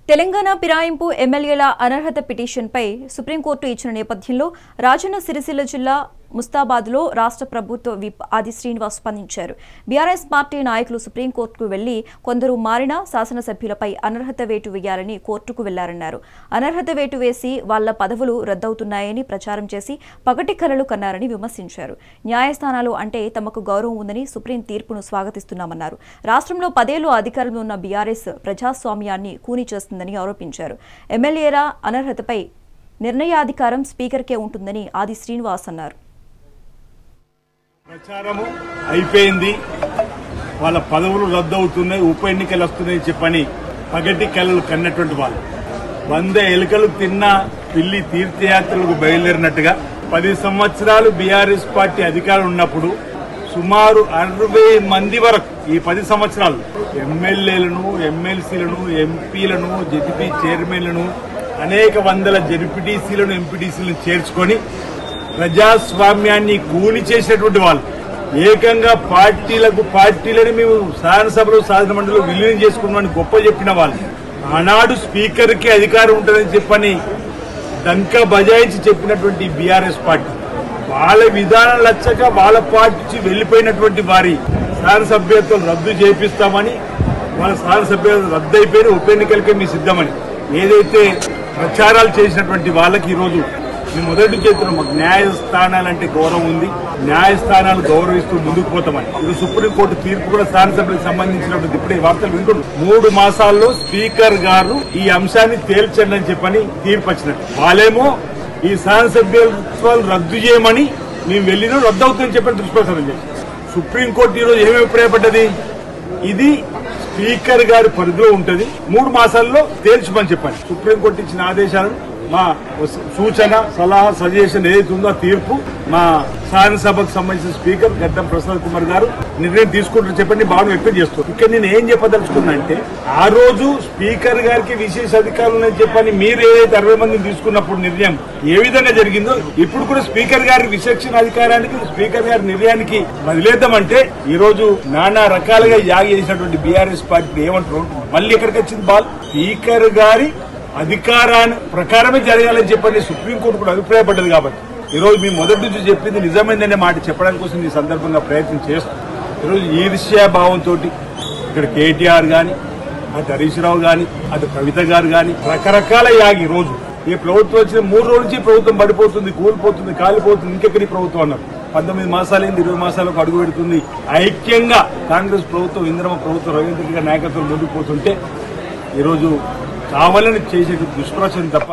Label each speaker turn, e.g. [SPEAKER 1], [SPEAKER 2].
[SPEAKER 1] తెలంగాణ పిరాయింపు ఎమ్మెల్యేల అనర్హత పిటిషన్పై సుప్రీంకోర్టు ఇచ్చిన నేపథ్యంలో రాజన్న సిరిసిల్ల జిల్లా ముస్తాబాద్లో రాష్ట్ర ప్రభుత్వ విప్ ఆది శ్రీనివాస్ స్పందించారు. బీఆర్ఎస్ పార్టీ నాయకులు సుప్రీంకోర్టుకు వెళ్లి కొందరు మారిన శాసనసభ్యులపై అనర్హత వేటు వేయాలని కోర్టుకు వెళ్లారన్నారు. అనర్హత వేటు వేసి వాళ్ల పదవులు రద్దవుతున్నాయని ప్రచారం చేసి పగటి కలలు కన్నారని విమర్శించారు. న్యాయస్థానాలు అంటే తమకు గౌరవం ఉందని సుప్రీం తీర్పును స్వాగతిస్తున్నామన్నారు. రాష్ట్రంలో 10 ఏళ్లు అధికారంలో ఉన్న బీఆర్ఎస్ ప్రజాస్వామ్యాన్ని కూనీ చేస్తుందని ఆరోపించారు. ఎమ్మెల్యేల అనర్హతపై నిర్ణయాధికారం స్పీకర్కే ఉంటుందని ఆది శ్రీనివాస్ అన్నారు.
[SPEAKER 2] ప్రచారము అయిపోయింది, వాళ్ళ పదవులు రద్దు అవుతున్నాయి, ఉప ఎన్నికలు వస్తున్నాయి చెప్పని పగటి కళలు కన్నటువంటి వాళ్ళు 100 ఎలుకలు తిన్న పిల్లి తీర్థయాత్రలకు బయలుదేరినట్టుగా 10 సంవత్సరాలు బీఆర్ఎస్ పార్టీ అధికారం ఉన్నప్పుడు సుమారు 60 మంది వరకు ఈ 10 సంవత్సరాలు ఎమ్మెల్యేలను, ఎమ్మెల్సీలను, ఎంపీలను, జెడ్పీ చైర్మన్లను, అనేక వందల జెడ్పీటీసీలను, ఎంపీటీసీలను చేర్చుకొని ప్రజాస్వామ్యాన్ని కూని చేసినటువంటి వాళ్ళు ఏకంగా పార్టీలని మేము శాసనసభలో శాసనమండలిలో విలీనం చేసుకున్నామని గొప్ప చెప్పిన వాళ్ళు ఆనాడు స్పీకర్కి అధికారం ఉంటుందని చెప్పని దంకా బజాయించి చెప్పినటువంటి బీఆర్ఎస్ పార్టీ వాళ్ళ విధానం లచ్చక వాళ్ళ పార్టీ వెళ్లిపోయినటువంటి వారి శాసనసభ్యత్వం రద్దు చేపిస్తామని, వాళ్ళ శాసనసభ్యత్వం రద్దు అయిపోయిన ఉప ఎన్నికలకే మీ సిద్ధమని ఏదైతే ప్రచారాలు చేసినటువంటి వాళ్ళకి ఈరోజు మేము మొదటి చేతులు మాకు న్యాయస్థానాలంటే గౌరవం ఉంది, న్యాయస్థానాలు గౌరవిస్తూ ముందుకు పోతామని ఇది సుప్రీంకోర్టు తీర్పు కూడా శాసనసభ్యులకు సంబంధించినటువంటి ఇప్పుడే వార్తలు వింటున్నాం. 3 మాసాల్లో స్పీకర్ గారు ఈ అంశాన్ని తేల్చండి అని చెప్పని తీర్పు వచ్చినట్టు వాళ్ళేమో ఈ శాసనసభ్యత్వాలు రద్దు చేయమని మేము వెళ్ళినా రద్దు అవుతుందని చెప్పని దుష్ప్రచారం చేశారు. సుప్రీంకోర్టు ఈరోజు ఏమి అభిప్రాయపడ్డది, ఇది స్పీకర్ గారి పరిధిలో ఉంటుంది, 3 మాసాల్లో తేల్చమని చెప్పండి. సుప్రీంకోర్టు ఇచ్చిన ఆదేశాలను మా సూచన, సలహా, సజెషన్ ఏదైతే ఉందో ఆ తీర్పు మా శాసనసభకు సంబంధించిన స్పీకర్ గడ్డం ప్రసాద్ కుమార్ గారు నిర్ణయం తీసుకుంటారని చెప్పండి భావన వ్యక్తం చేస్తారు. ఇక్కడ నేను ఏం చెప్పదలుచుకున్నా అంటే ఆ రోజు స్పీకర్ గారికి విశేష అధికారులు ఉన్నాయని చెప్పని మీరు ఏదైతే 60 మందిని తీసుకున్నప్పుడు నిర్ణయం ఏ విధంగా జరిగిందో ఇప్పుడు కూడా స్పీకర్ గారి విచక్షణ అధికారానికి, స్పీకర్ గారి నిర్ణయానికి వదిలేద్దామంటే ఈ రోజు నానా రకాలుగా యాగి చేసినటువంటి బీఆర్ఎస్ పార్టీ ఏమంటారు, మళ్ళీ ఎక్కడికి వచ్చింది బాల్ స్పీకర్ గారి అధికారాన్ని ప్రకారమే జరగాలని చెప్పని సుప్రీంకోర్టు కూడా అభిప్రాయపడ్డది. కాబట్టి ఈరోజు మేము మొదటి నుంచి చెప్పింది నిజమైందనే మాట చెప్పడం కోసం ఈ సందర్భంగా ప్రయత్నం చేస్తాం. ఈరోజు ఈర్ష్యాభావంతో ఇక్కడ కేటీఆర్ గాని, అటు హరీష్ రావు గాని, అటు కవిత గారు గాని రకరకాల యాగి రోజు ఈ ప్రభుత్వం వచ్చిన 3 రోజుల నుంచి ప్రభుత్వం పడిపోతుంది, కూలిపోతుంది, కాలిపోతుంది, ఇంకెక్కడి ప్రభుత్వం అన్నారు. 19 మాసాలైంది, 20 మాసాలకు అడుగు పెడుతుంది. ఐక్యంగా కాంగ్రెస్ ప్రభుత్వం, ఇందిరమ్మ ప్రభుత్వం, రవీంద్ర రెడ్డి గారి నాయకత్వం ముందుకు పోతుంటే ఈరోజు కావాలని చేసే దుష్ప్రచారం తప్ప